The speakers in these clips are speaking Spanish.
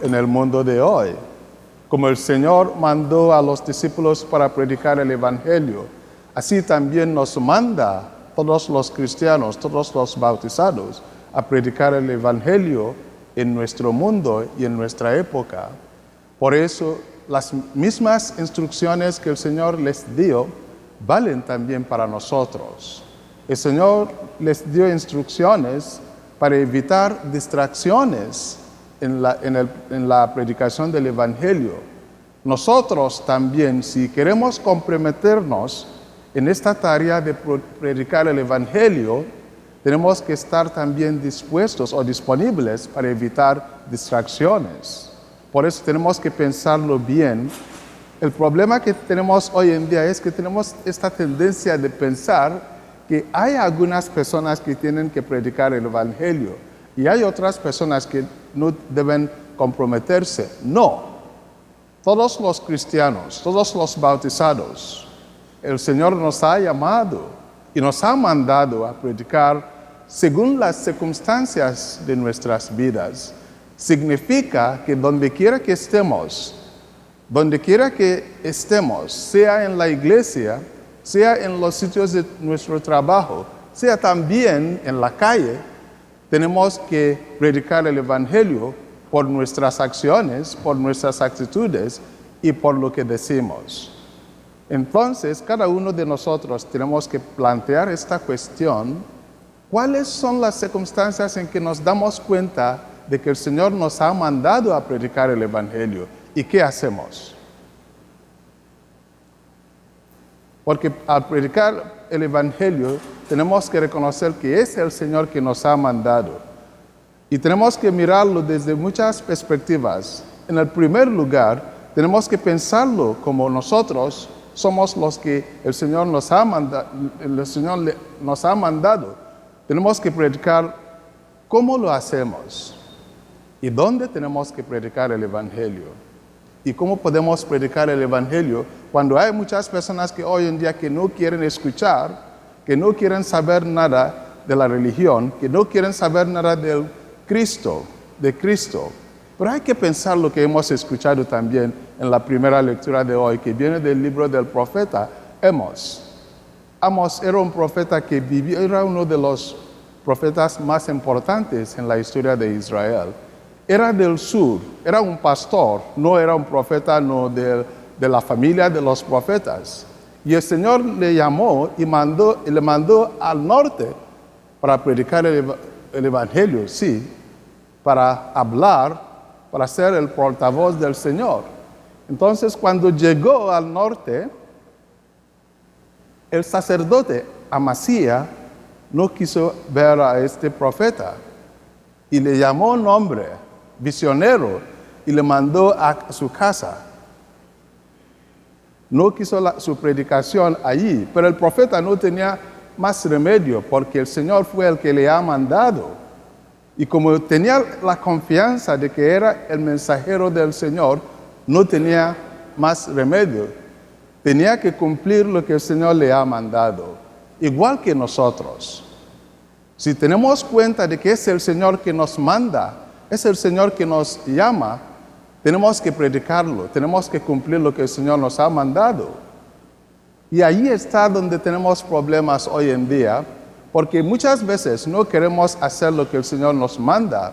en el mundo de hoy. Como el Señor mandó a los discípulos para predicar el Evangelio, así también nos manda todos los cristianos, todos los bautizados, a predicar el Evangelio en nuestro mundo y en nuestra época. Por eso, las mismas instrucciones que el Señor les dio valen también para nosotros. El Señor les dio instrucciones para evitar distracciones en la predicación del Evangelio. Nosotros también, si queremos comprometernos en esta tarea de predicar el Evangelio, tenemos que estar también dispuestos o disponibles para evitar distracciones. Por eso tenemos que pensarlo bien. El problema que tenemos hoy en día es que tenemos esta tendencia de pensar que hay algunas personas que tienen que predicar el Evangelio y hay otras personas que no deben comprometerse. No. Todos los cristianos, todos los bautizados, el Señor nos ha llamado y nos ha mandado a predicar según las circunstancias de nuestras vidas. Significa que donde quiera que estemos, sea en la iglesia, sea en los sitios de nuestro trabajo, sea también en la calle, tenemos que predicar el Evangelio por nuestras acciones, por nuestras actitudes y por lo que decimos. Entonces, cada uno de nosotros tenemos que plantear esta cuestión: ¿cuáles son las circunstancias en que nos damos cuenta de que el Señor nos ha mandado a predicar el Evangelio? ¿Y qué hacemos? Porque al predicar el Evangelio tenemos que reconocer que es el Señor que nos ha mandado. Y tenemos que mirarlo desde muchas perspectivas. En el primer lugar, tenemos que pensarlo como nosotros somos los que el Señor nos ha mandado. Tenemos que predicar cómo lo hacemos y dónde tenemos que predicar el Evangelio. Y cómo podemos predicar el Evangelio cuando hay muchas personas que hoy en día que no quieren escuchar, que no quieren saber nada de la religión, que no quieren saber nada de Cristo. Pero hay que pensar lo que hemos escuchado también en la primera lectura de hoy, que viene del libro del profeta Amos. Amos era un profeta que vivió, era uno de los profetas más importantes en la historia de Israel. Era del sur, era un pastor, no era un profeta de la familia de los profetas. Y el Señor le llamó y le mandó al norte para predicar el Evangelio, sí, para hablar, para ser el portavoz del Señor. Entonces, cuando llegó al norte, el sacerdote Amasía no quiso ver a este profeta y le llamó nombre, visionero, y le mandó a su casa. No quiso su predicación allí, pero el profeta no tenía más remedio porque el Señor fue el que le ha mandado. Y como tenía la confianza de que era el mensajero del Señor, no tenía más remedio. Tenía que cumplir lo que el Señor le ha mandado, igual que nosotros. Si tenemos cuenta de que es el Señor que nos manda, es el Señor que nos llama, tenemos que predicarlo, tenemos que cumplir lo que el Señor nos ha mandado. Y ahí está donde tenemos problemas hoy en día, porque muchas veces no queremos hacer lo que el Señor nos manda.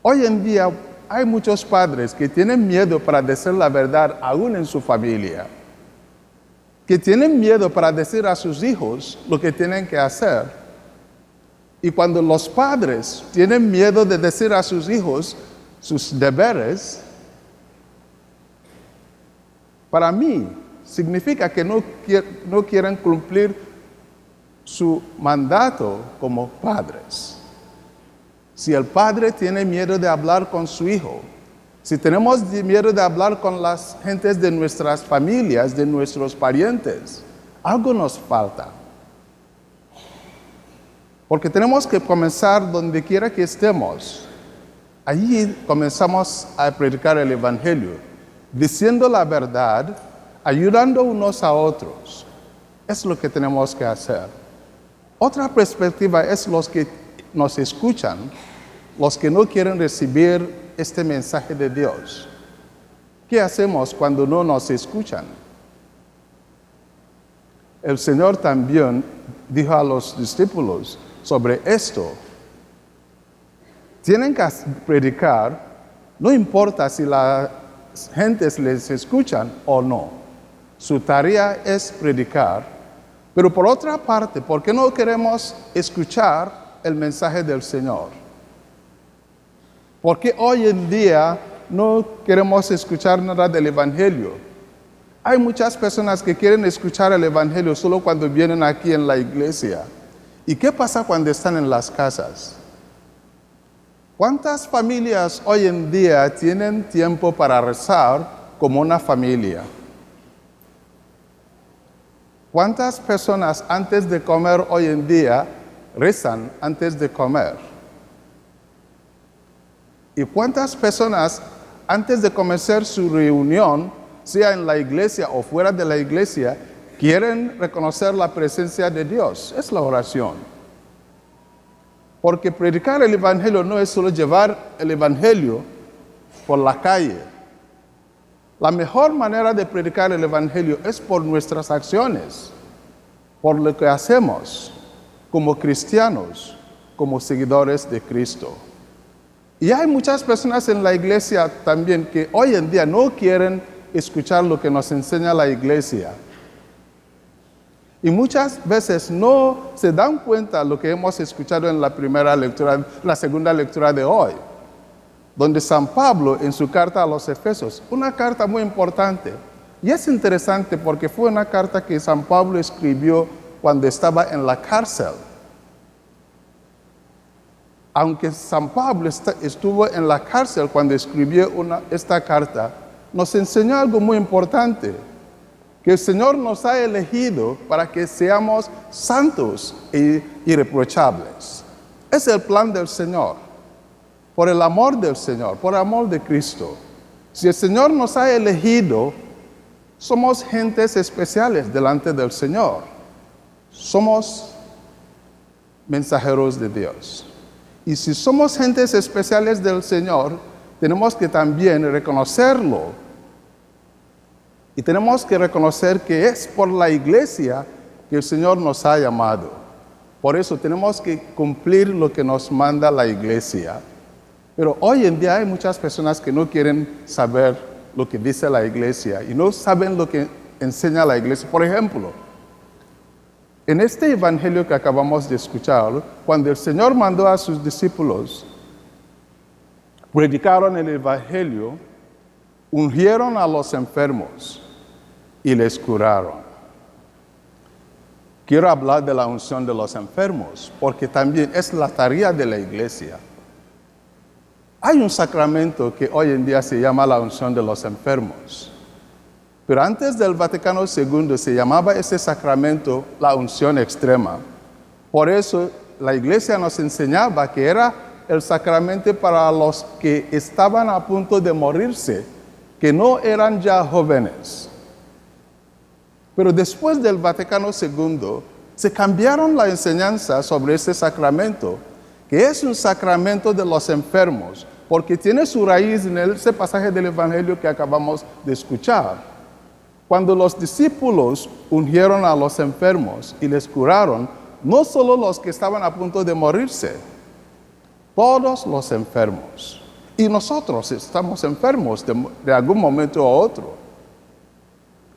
Hoy en día hay muchos padres que tienen miedo para decir la verdad aún en su familia, que tienen miedo para decir a sus hijos lo que tienen que hacer. Y cuando los padres tienen miedo de decir a sus hijos sus deberes, para mí significa que no quieren cumplir su mandato como padres. Si el padre tiene miedo de hablar con su hijo, si tenemos miedo de hablar con las gentes de nuestras familias, de nuestros parientes, algo nos falta. Porque tenemos que comenzar donde quiera que estemos. Allí comenzamos a predicar el Evangelio, diciendo la verdad, ayudando unos a otros. Es lo que tenemos que hacer. Otra perspectiva es los que nos escuchan. los que no quieren recibir este mensaje de Dios. ¿Qué hacemos cuando no nos escuchan? El Señor también dijo a los discípulos sobre esto. Tienen que predicar, no importa si las gentes les escuchan o no. Su tarea es predicar. Pero por otra parte, ¿por qué no queremos escuchar el mensaje del Señor? ¿Por qué hoy en día no queremos escuchar nada del Evangelio? Hay muchas personas que quieren escuchar el Evangelio solo cuando vienen aquí en la iglesia. ¿Y qué pasa cuando están en las casas? ¿Cuántas familias hoy en día tienen tiempo para rezar como una familia? ¿Cuántas personas antes de comer hoy en día rezan antes de comer? ¿Y cuántas personas antes de comenzar su reunión, sea en la iglesia o fuera de la iglesia, quieren reconocer la presencia de Dios? Es la oración. Porque predicar el Evangelio no es solo llevar el Evangelio por la calle. La mejor manera de predicar el Evangelio es por nuestras acciones, por lo que hacemos como cristianos, como seguidores de Cristo. Y hay muchas personas en la iglesia también que hoy en día no quieren escuchar lo que nos enseña la iglesia. Y muchas veces no se dan cuenta de lo que hemos escuchado en la primera lectura, la segunda lectura de hoy, donde San Pablo en su carta a los Efesios, una carta muy importante, y es interesante porque fue una carta que San Pablo escribió cuando estaba en la cárcel. Aunque San Pablo estuvo en la cárcel cuando escribió esta carta, nos enseñó algo muy importante, que el Señor nos ha elegido para que seamos santos e irreprochables. Es el plan del Señor, por el amor del Señor, por el amor de Cristo. Si el Señor nos ha elegido, somos gentes especiales delante del Señor. Somos mensajeros de Dios. Y si somos gentes especiales del Señor, tenemos que también reconocerlo. Y tenemos que reconocer que es por la iglesia que el Señor nos ha llamado. Por eso tenemos que cumplir lo que nos manda la iglesia. Pero hoy en día hay muchas personas que no quieren saber lo que dice la iglesia y no saben lo que enseña la iglesia. Por ejemplo, en este evangelio que acabamos de escuchar, cuando el Señor mandó a sus discípulos, predicaron el evangelio, ungieron a los enfermos y les curaron. Quiero hablar de la unción de los enfermos, porque también es la tarea de la iglesia. Hay un sacramento que hoy en día se llama la unción de los enfermos. Pero antes del Vaticano II se llamaba ese sacramento la unción extrema. Por eso la iglesia nos enseñaba que era el sacramento para los que estaban a punto de morirse, que no eran ya jóvenes. Pero después del Vaticano II se cambiaron la enseñanza sobre este sacramento, que es un sacramento de los enfermos, porque tiene su raíz en ese pasaje del Evangelio que acabamos de escuchar. Cuando los discípulos ungieron a los enfermos y les curaron, no solo los que estaban a punto de morirse, todos los enfermos. Y nosotros estamos enfermos de algún momento a otro.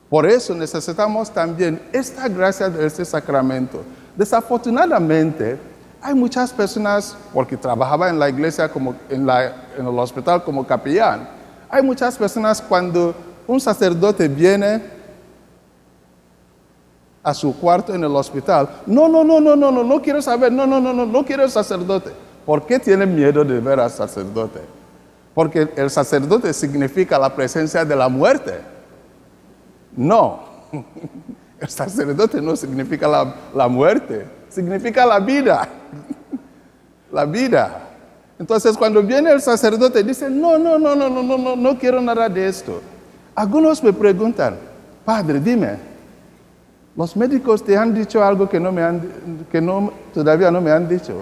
Por eso necesitamos también esta gracia de este sacramento. Desafortunadamente, hay muchas personas, porque trabajaba en la iglesia, en el hospital como capellán, hay muchas personas cuando un sacerdote viene a su cuarto en el hospital, no quiero saber, no quiero el sacerdote. ¿Por qué tienen miedo de ver al sacerdote? Porque el sacerdote significa la presencia de la muerte. No, el sacerdote no significa la muerte, significa la vida. La vida. Entonces, cuando viene el sacerdote, dice, no quiero nada de esto. Algunos me preguntan, padre, dime, ¿los médicos te han dicho algo que todavía no me han dicho?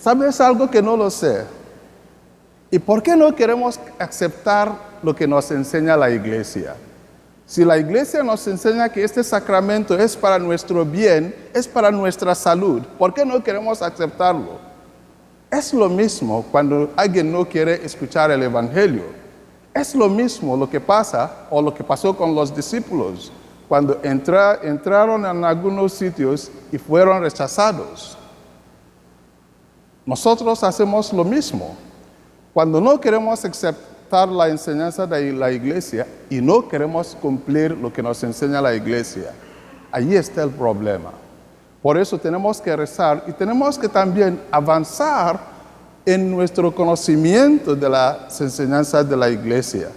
¿Sabes algo que no lo sé? ¿Y por qué no queremos aceptar lo que nos enseña la iglesia? Si la iglesia nos enseña que este sacramento es para nuestro bien, es para nuestra salud, ¿por qué no queremos aceptarlo? Es lo mismo cuando alguien no quiere escuchar el evangelio. Es lo mismo lo que pasa o lo que pasó con los discípulos cuando entraron en algunos sitios y fueron rechazados. Nosotros hacemos lo mismo. Cuando no queremos aceptar la enseñanza de la iglesia y no queremos cumplir lo que nos enseña la iglesia, ahí está el problema. Por eso tenemos que rezar y tenemos que también avanzar en nuestro conocimiento de las enseñanzas de la iglesia.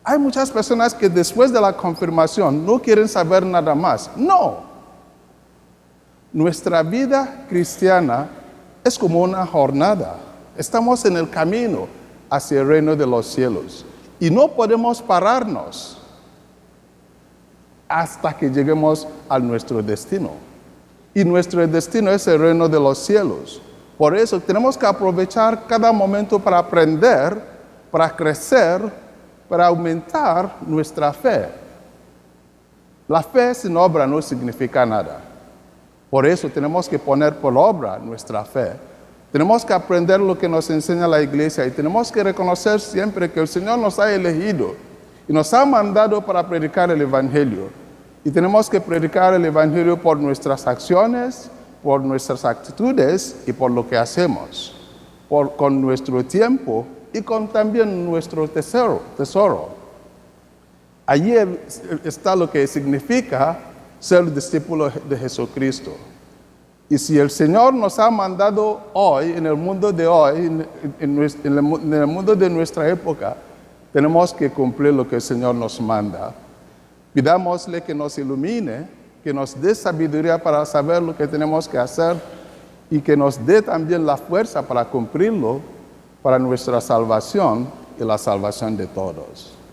Hay muchas personas que después de la confirmación no quieren saber nada más. No. Nuestra vida cristiana es como una jornada. Estamos en el camino hacia el reino de los cielos y no podemos pararnos hasta que lleguemos a nuestro destino. Y nuestro destino es el reino de los cielos. Por eso tenemos que aprovechar cada momento para aprender, para crecer, para aumentar nuestra fe. La fe sin obra no significa nada. Por eso tenemos que poner por obra nuestra fe. Tenemos que aprender lo que nos enseña la iglesia y tenemos que reconocer siempre que el Señor nos ha elegido y nos ha mandado para predicar el evangelio. Y tenemos que predicar el evangelio por nuestras acciones, por nuestras actitudes y por lo que hacemos, con nuestro tiempo y con también nuestro tesoro. Allí está lo que significa ser discípulo de Jesucristo. Y si el Señor nos ha mandado hoy, en el mundo de hoy, en el mundo de nuestra época, tenemos que cumplir lo que el Señor nos manda. Pidámosle que nos ilumine, que nos dé sabiduría para saber lo que tenemos que hacer y que nos dé también la fuerza para cumplirlo, para nuestra salvación y la salvación de todos.